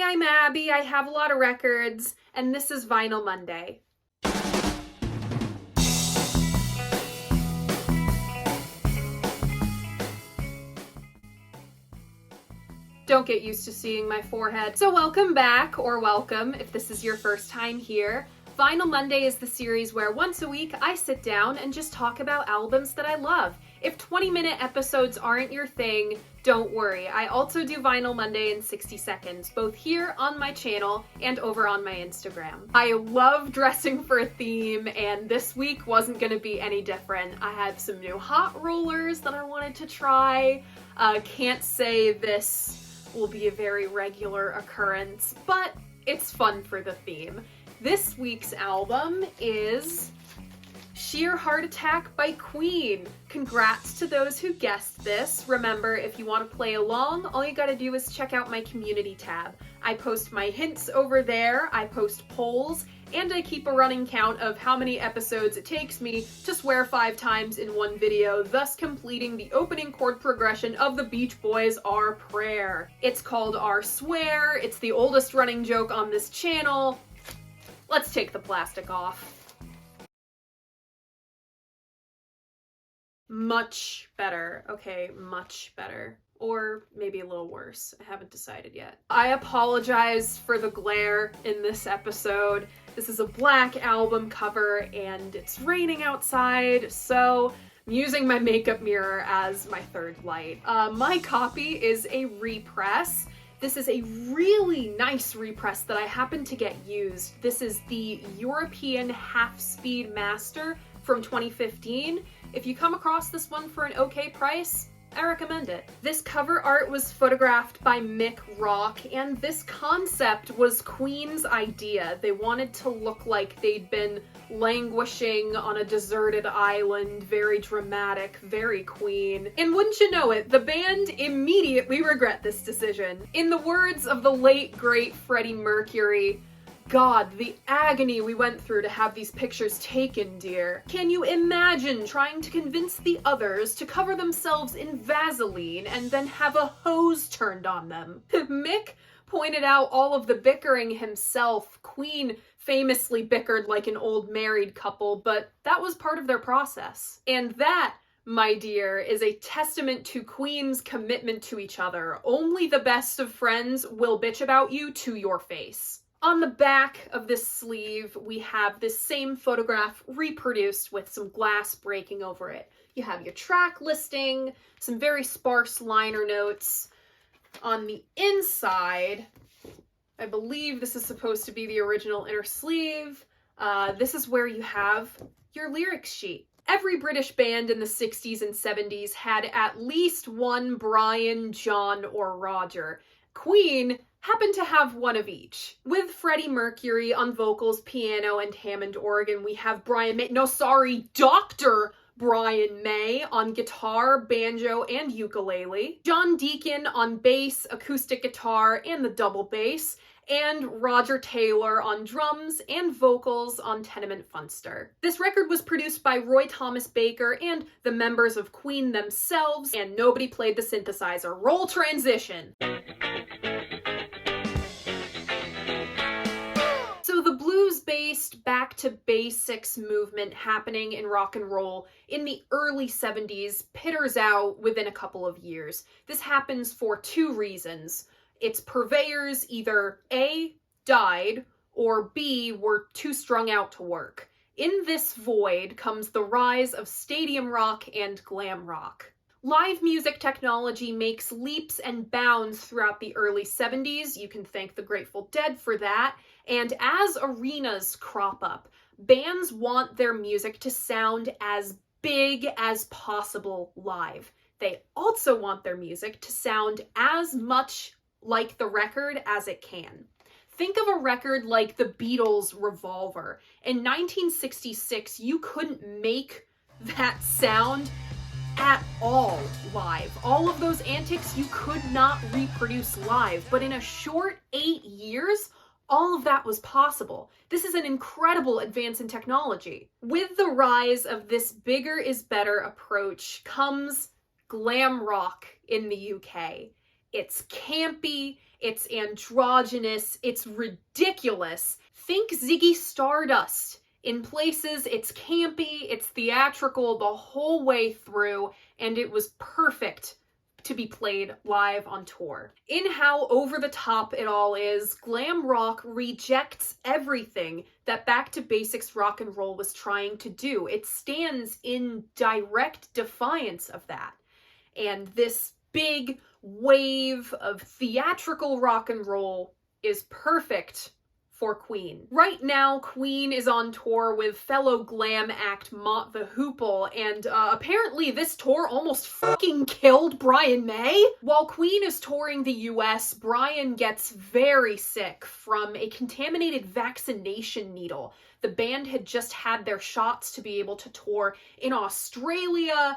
I'm Abby, I have a lot of records, and this is Vinyl Monday. Don't get used to seeing my forehead. So welcome back, or welcome if this is your first time here. Vinyl Monday is the series where once a week I sit down and just talk about albums that I love. If 20-minute episodes aren't your thing, don't worry. I also do Vinyl Monday in 60 seconds, both here on my channel and over on my Instagram. I love dressing for a theme, and this week wasn't gonna be any different. I had some new hot rollers that I wanted to try. Can't say this will be a very regular occurrence, but it's fun for the theme. This week's album is Sheer Heart Attack by Queen. Congrats to those who guessed this. Remember, if you want to play along, all you gotta do is check out my community tab. I post my hints over there, I post polls, and I keep a running count of how many episodes it takes me to swear 5 times in one video, thus completing the opening chord progression of the Beach Boys' Our Prayer. It's called Our Swear, it's the oldest running joke on this channel. Let's take the plastic off. Much better. Okay, much better. Or maybe a little worse. I haven't decided yet. I apologize for the glare in this episode. This is a black album cover and it's raining outside, so I'm using my makeup mirror as my third light. My copy is a repress. This is a really nice repress that I happened to get used. This is the European Half-Speed Master from 2015. If you come across this one for an okay price, I recommend it. This cover art was photographed by Mick Rock, and this concept was Queen's idea. They wanted to look like they'd been languishing on a deserted island, very dramatic, very Queen. And wouldn't you know it, the band immediately regret this decision. In the words of the late, great Freddie Mercury, "God, the agony we went through to have these pictures taken, dear. Can you imagine trying to convince the others to cover themselves in Vaseline and then have a hose turned on them?" Mick pointed out all of the bickering himself. Queen famously bickered like an old married couple, but that was part of their process. And that, my dear, is a testament to Queen's commitment to each other. Only the best of friends will bitch about you to your face. On the back of this sleeve, we have this same photograph reproduced with some glass breaking over it. You have your track listing, some very sparse liner notes. On the inside, I believe this is supposed to be the original inner sleeve. This is where you have your lyrics sheet. Every British band in the 60s and 70s had at least one Brian, John, or Roger. Queen happened to have one of each. With Freddie Mercury on vocals, piano, and Hammond organ, we have Dr. Brian May on guitar, banjo, and ukulele, John Deacon on bass, acoustic guitar, and the double bass, and Roger Taylor on drums and vocals on Tenement Funster. This record was produced by Roy Thomas Baker and the members of Queen themselves, and nobody played the synthesizer. Roll transition! So the blues-based back to basics movement happening in rock and roll in the early 70s pitters out within a couple of years. This happens for 2 reasons. Its purveyors either A, died, or B, were too strung out to work. In this void comes the rise of stadium rock and glam rock. Live music technology makes leaps and bounds throughout the early 70s. You can thank the Grateful Dead for that. And as arenas crop up, bands want their music to sound as big as possible live. They also want their music to sound as much like the record as it can. Think of a record like the Beatles' Revolver. In 1966, you couldn't make that sound at all live. All of those antics you could not reproduce live, but in a short 8 years, all of that was possible. This is an incredible advance in technology. With the rise of this bigger is better approach comes glam rock in the UK. It's campy, it's androgynous, it's ridiculous. Think Ziggy Stardust. In places, it's campy, it's theatrical the whole way through, and it was perfect to be played live on tour. In how over the top it all is, glam rock rejects everything that Back to Basics rock and roll was trying to do. It stands in direct defiance of that. And this big wave of theatrical rock and roll is perfect for Queen. Right now, Queen is on tour with fellow glam act Mott the Hoople, and apparently this tour almost fucking killed Brian May. While Queen is touring the US, Brian gets very sick from a contaminated vaccination needle. The band had just had their shots to be able to tour in Australia.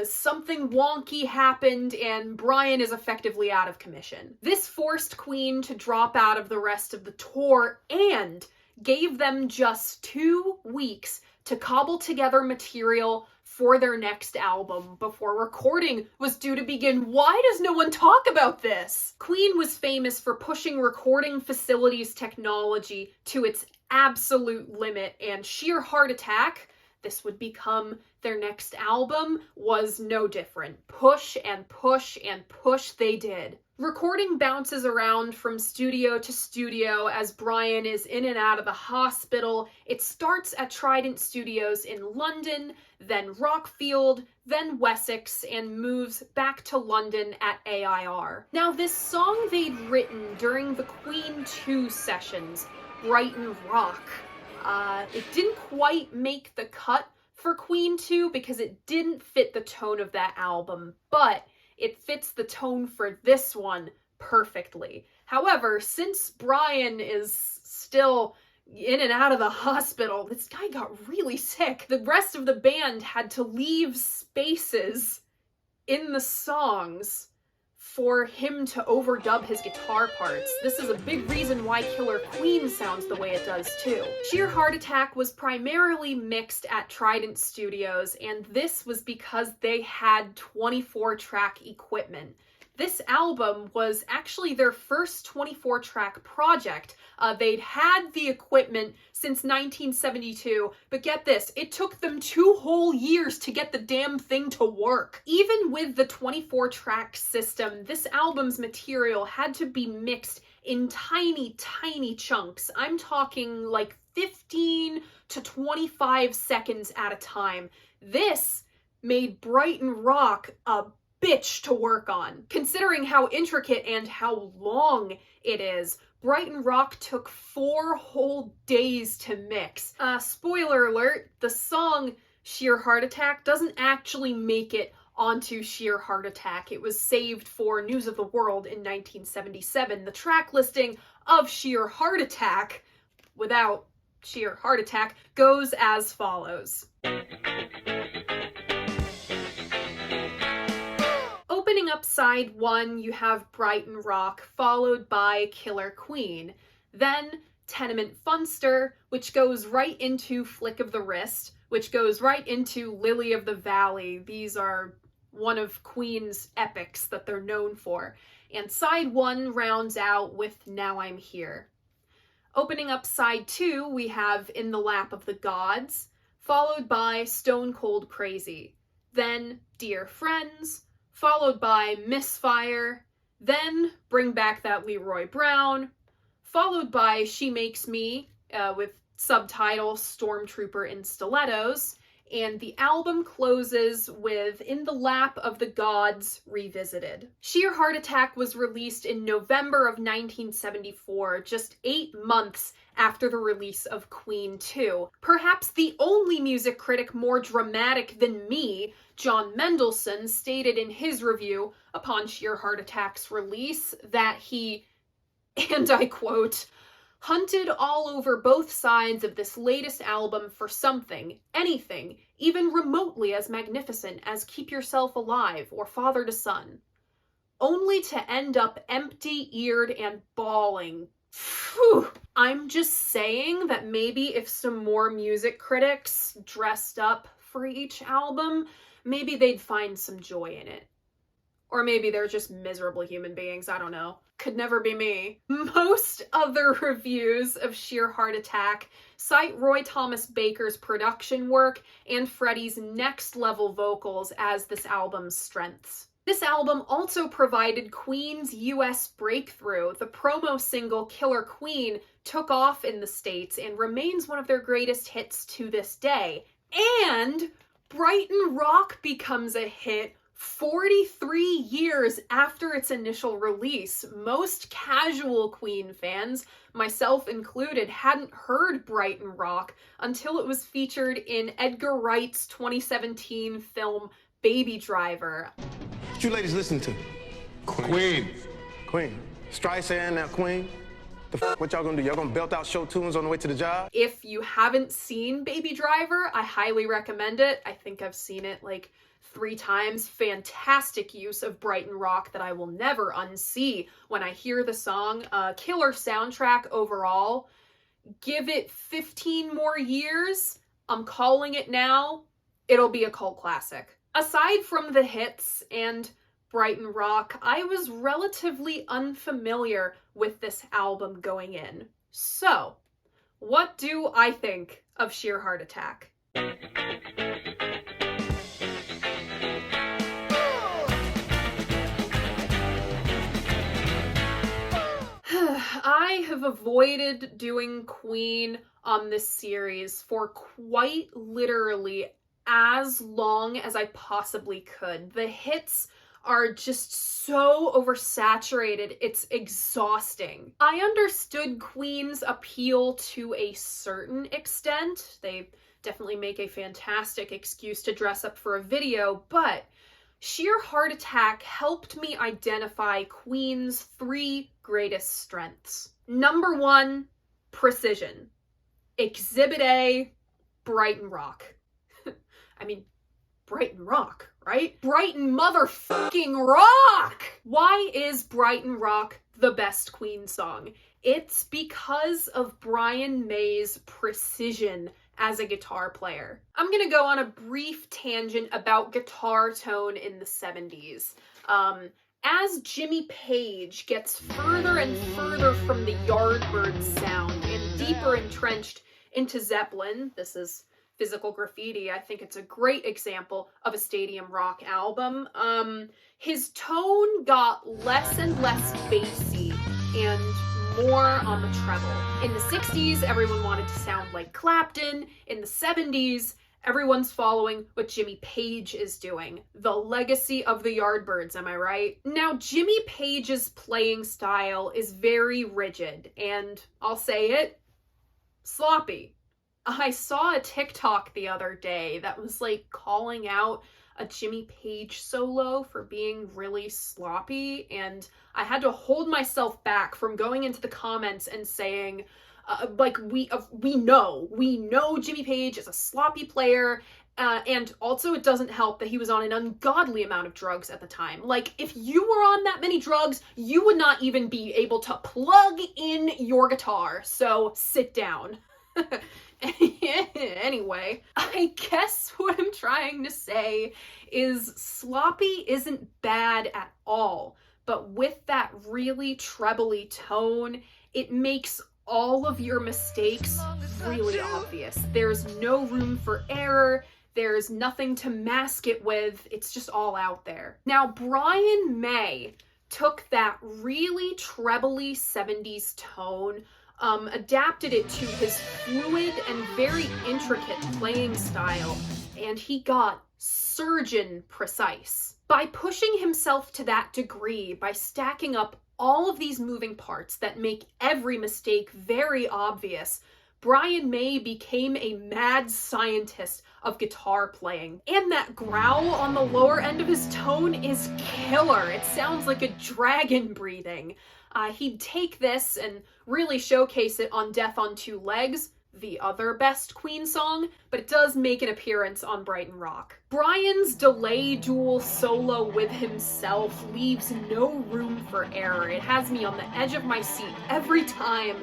Something wonky happened, and Brian is effectively out of commission. This forced Queen to drop out of the rest of the tour and gave them just 2 weeks to cobble together material for their next album before recording was due to begin. Why does no one talk about this? Queen was famous for pushing recording facilities technology to its absolute limit, and Sheer Heart Attack, this would become their next album, was no different. Push and push and push they did. Recording bounces around from studio to studio as Brian is in and out of the hospital. It starts at Trident Studios in London, then Rockfield, then Wessex, and moves back to London at AIR. Now, this song they'd written during the Queen 2 sessions, Brighton Rock, it didn't quite make the cut for Queen 2 because it didn't fit the tone of that album, but it fits the tone for this one perfectly. However, since Brian is still in and out of the hospital, this guy got really sick. The rest of the band had to leave spaces in the songs for him to overdub his guitar parts. This is a big reason why Killer Queen sounds the way it does too. Sheer Heart Attack was primarily mixed at Trident Studios, and this was because they had 24-track equipment. This album was actually their first 24-track project. They'd had the equipment since 1972, but get this, it took them 2 whole years to get the damn thing to work. Even with the 24-track system, this album's material had to be mixed in tiny, tiny chunks. I'm talking like 15 to 25 seconds at a time. This made Brighton Rock a bitch to work on. Considering how intricate and how long it is, Brighton Rock took 4 whole days to mix. Spoiler alert, the song Sheer Heart Attack doesn't actually make it onto Sheer Heart Attack. It was saved for News of the World in 1977. The track listing of Sheer Heart Attack, without Sheer Heart Attack, goes as follows. Opening up side 1, you have Brighton Rock, followed by Killer Queen. Then Tenement Funster, which goes right into Flick of the Wrist, which goes right into Lily of the Valley. These are one of Queen's epics that they're known for. And side 1 rounds out with Now I'm Here. Opening up side 2, we have In the Lap of the Gods, followed by Stone Cold Crazy. Then Dear Friends, followed by Misfire, then Bring Back That Leroy Brown, followed by She Makes Me, with subtitle Stormtrooper in Stilettos, and the album closes with In the Lap of the Gods Revisited. Sheer Heart Attack was released in November of 1974, just 8 months after the release of Queen 2. Perhaps the only music critic more dramatic than me, John Mendelsohn, stated in his review upon Sheer Heart Attack's release that he, and I quote, hunted all over both sides of this latest album for something, anything, even remotely as magnificent as Keep Yourself Alive or Father to Son, only to end up empty-eared and bawling. Phew. I'm just saying that maybe if some more music critics dressed up for each album, maybe they'd find some joy in it. Or maybe they're just miserable human beings, I don't know. Could never be me. Most other reviews of Sheer Heart Attack cite Roy Thomas Baker's production work and Freddie's next-level vocals as this album's strengths. This album also provided Queen's US breakthrough. The promo single Killer Queen took off in the States and remains one of their greatest hits to this day. And Brighton Rock becomes a hit 43 years after its initial release. Most casual Queen fans, myself included, hadn't heard Brighton Rock until it was featured in Edgar Wright's 2017 film Baby Driver. What you ladies listen to? Queen. Queen. Streisand, now Queen. What y'all gonna do? Y'all gonna belt out show tunes on the way to the job? If you haven't seen Baby Driver, I highly recommend it. I think I've seen it like 3 times. Fantastic use of Brighton Rock that I will never unsee when I hear the song. Killer soundtrack overall. Give it 15 more years. I'm calling it now. It'll be a cult classic. Aside from the hits and Brighton Rock, I was relatively unfamiliar with this album going in. So, what do I think of Sheer Heart Attack? I have avoided doing Queen on this series for quite literally as long as I possibly could. The hits are just so oversaturated, it's exhausting. I understood Queen's appeal to a certain extent. They definitely make a fantastic excuse to dress up for a video, but Sheer Heart Attack helped me identify Queen's 3 greatest strengths. Number 1, precision. Exhibit A, Brighton Rock. I mean, Brighton Rock, right? Brighton motherfucking Rock! Why is Brighton Rock the best Queen song? It's because of Brian May's precision as a guitar player. I'm gonna go on a brief tangent about guitar tone in the 70s. As Jimmy Page gets further and further from the Yardbirds sound and deeper entrenched into Zeppelin, this is Physical Graffiti, I think it's a great example of a stadium rock album, his tone got less and less bassy and more on the treble. In the 60s, everyone wanted to sound like Clapton. In the 70s, everyone's following what Jimmy Page is doing. The legacy of the Yardbirds, am I right? Now, Jimmy Page's playing style is very rigid, and I'll say it, sloppy. I saw a TikTok the other day that was like calling out a Jimmy Page solo for being really sloppy, and I had to hold myself back from going into the comments and saying, we know Jimmy Page is a sloppy player, and also it doesn't help that he was on an ungodly amount of drugs at the time. Like, if you were on that many drugs, you would not even be able to plug in your guitar, so sit down. Anyway, I guess what I'm trying to say is sloppy isn't bad at all, but with that really trebly tone, it makes all of your mistakes really obvious. There's no room for error, there's nothing to mask it with, it's just all out there. Now, Brian May took that really trebly 70s tone, adapted it to his fluid and very intricate playing style, and he got surgeon precise. By pushing himself to that degree, by stacking up all of these moving parts that make every mistake very obvious, Brian May became a mad scientist of guitar playing. And that growl on the lower end of his tone is killer. It sounds like a dragon breathing. He'd take this and really showcase it on Death on Two Legs, the other best Queen song, but it does make an appearance on Brighton Rock. Brian's delay duel solo with himself leaves no room for error. It has me on the edge of my seat every time.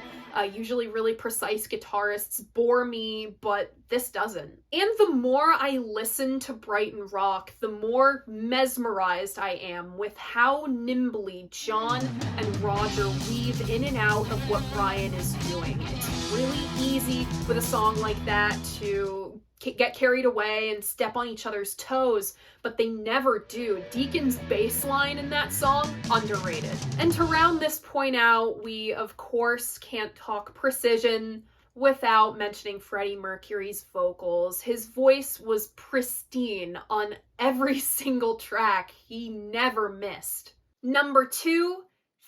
Usually really precise guitarists bore me, but this doesn't. And the more I listen to Brighton Rock, the more mesmerized I am with how nimbly John and Roger weave in and out of what Brian is doing. It's really easy with a song like that to get carried away and step on each other's toes, but they never do. Deacon's bass line in that song, underrated. And to round this point out, we of course can't talk Precision without mentioning Freddie Mercury's vocals. His voice was pristine on every single track. He never missed. Number 2,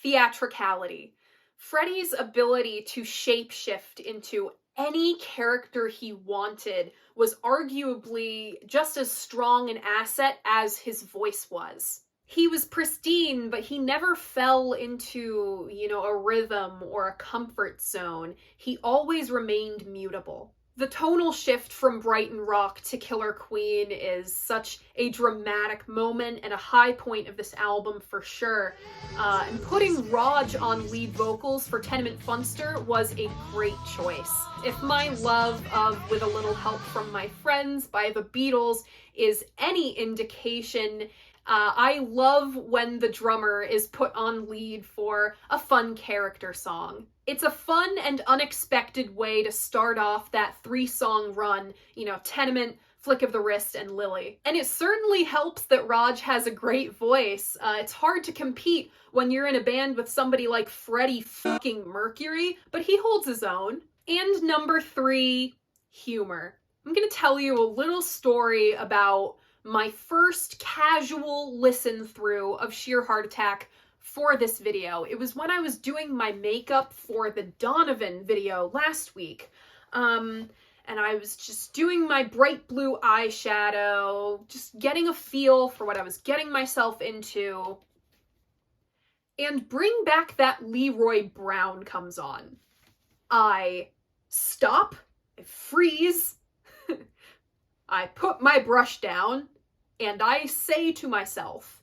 theatricality. Freddie's ability to shapeshift into any character he wanted was arguably just as strong an asset as his voice was. He was pristine, but he never fell into, a rhythm or a comfort zone. He always remained mutable. The tonal shift from Brighton Rock to Killer Queen is such a dramatic moment and a high point of this album for sure. And putting Raj on lead vocals for Tenement Funster was a great choice. If my love of With a Little Help from My Friends by the Beatles is any indication, I love when the drummer is put on lead for a fun character song. It's a fun and unexpected way to start off that 3-song run, Tenement, Flick of the Wrist, and Lily. And it certainly helps that Raj has a great voice. It's hard to compete when you're in a band with somebody like Freddie fucking Mercury, but he holds his own. And number 3, humor. I'm gonna tell you a little story about my first casual listen through of Sheer Heart Attack for this video. It was when I was doing my makeup for the Donovan video last week. And I was just doing my bright blue eyeshadow, just getting a feel for what I was getting myself into. And Bring Back That Leroy Brown comes on. I stop, I freeze, I put my brush down, and I say to myself,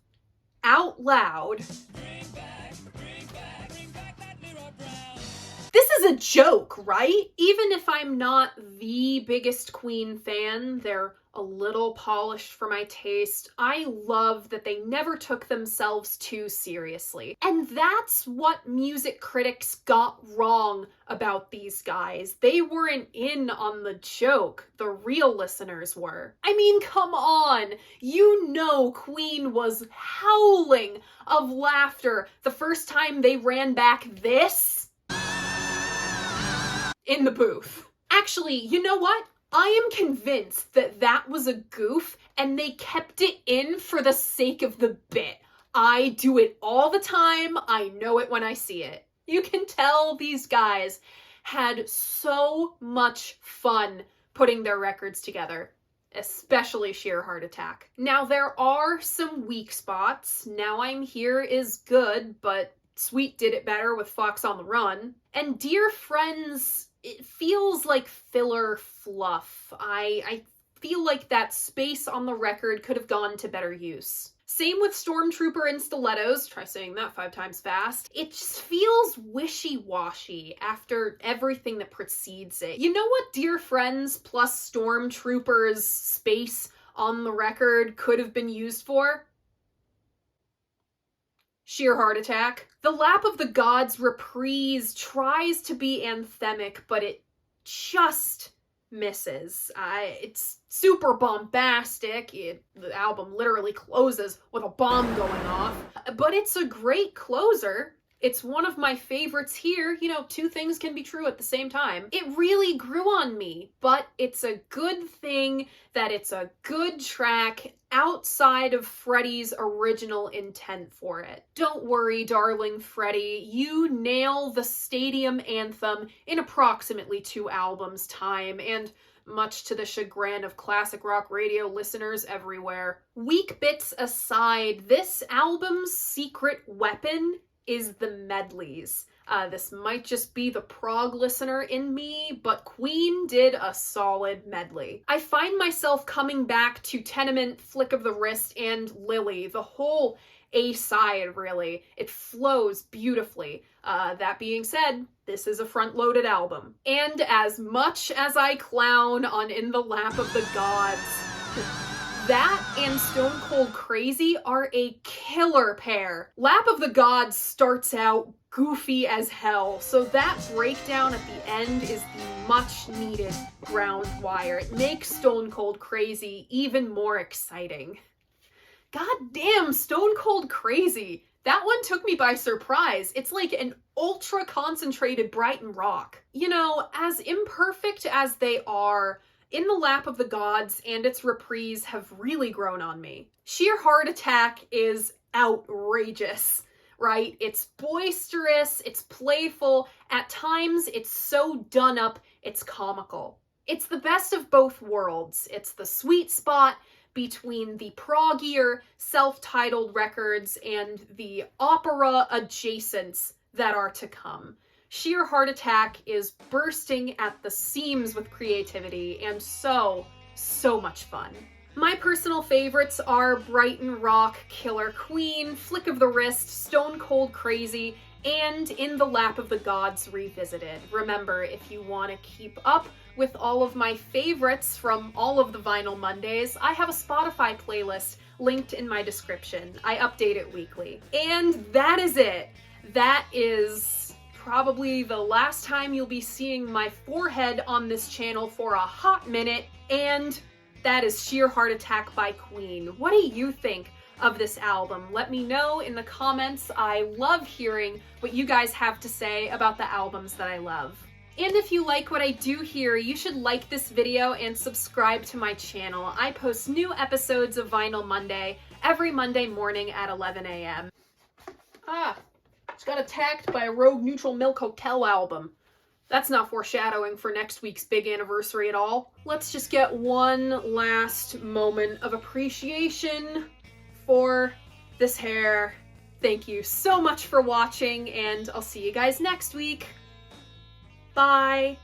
out loud, bring back that Leroy Brown. This is a joke, right? Even if I'm not the biggest Queen fan, they're a little polished for my taste. I love that they never took themselves too seriously. And that's what music critics got wrong about these guys. They weren't in on the joke. The real listeners were. I mean, come on. Queen was howling of laughter the first time they ran back this in the booth. Actually, you know what? I am convinced that that was a goof and they kept it in for the sake of the bit. I do it all the time. I know it when I see it. You can tell these guys had so much fun putting their records together, especially Sheer Heart Attack. Now, there are some weak spots. Now I'm Here is good, but Sweet did it better with Fox on the Run. And Dear Friends, it feels like filler fluff. I feel like that space on the record could have gone to better use. Same with Stormtrooper and Stilettos. Try saying that 5 times fast. It just feels wishy-washy after everything that precedes it. You know what Dear Friends plus Stormtrooper's space on the record could have been used for? Sheer Heart Attack. The Lap of the Gods reprise tries to be anthemic, but it just misses. It's super bombastic. The album literally closes with a bomb going off, but it's a great closer. It's one of my favorites here. 2 things can be true at the same time. It really grew on me, but it's a good thing that it's a good track outside of Freddie's original intent for it. Don't worry, darling Freddie, you nail the stadium anthem in approximately 2 albums' time, and much to the chagrin of classic rock radio listeners everywhere. Weak bits aside, this album's secret weapon is the medleys. This might just be the prog listener in me, but Queen did a solid medley. I find myself coming back to Tenement, Flick of the Wrist, and Lily, the whole A side, really. It flows beautifully. That being said, this is a front-loaded album. And as much as I clown on In the Lap of the Gods, that and Stone Cold Crazy are a killer pair. Lap of the Gods starts out goofy as hell, so that breakdown at the end is the much needed ground wire. It makes Stone Cold Crazy even more exciting. God damn, Stone Cold Crazy. That one took me by surprise. It's like an ultra concentrated Brighton rock. You know, as imperfect as they are, In the Lap of the Gods and its reprise have really grown on me. Sheer Heart Attack is outrageous, right? It's boisterous, it's playful, at times it's so done up, it's comical. It's the best of both worlds. It's the sweet spot between the proggier, self-titled records and the opera adjacents that are to come. Sheer Heart Attack is bursting at the seams with creativity and so much fun. My personal favorites are Brighton Rock, Killer Queen, Flick of the Wrist, Stone Cold Crazy, and In the Lap of the Gods Revisited. Remember, if you want to keep up with all of my favorites from all of the Vinyl Mondays, I have a Spotify playlist linked in my description. I update it weekly. And that is it. That is probably the last time you'll be seeing my forehead on this channel for a hot minute, and that is Sheer Heart Attack by Queen. What do you think of this album? Let me know in the comments. I love hearing what you guys have to say about the albums that I love. And if you like what I do here, you should like this video and subscribe to my channel. I post new episodes of Vinyl Monday every Monday morning at 11 a.m. Just got attacked by a Rogue Neutral Milk Hotel album. That's not foreshadowing for next week's big anniversary at all. Let's just get one last moment of appreciation for this hair. Thank you so much for watching, and I'll see you guys next week. Bye.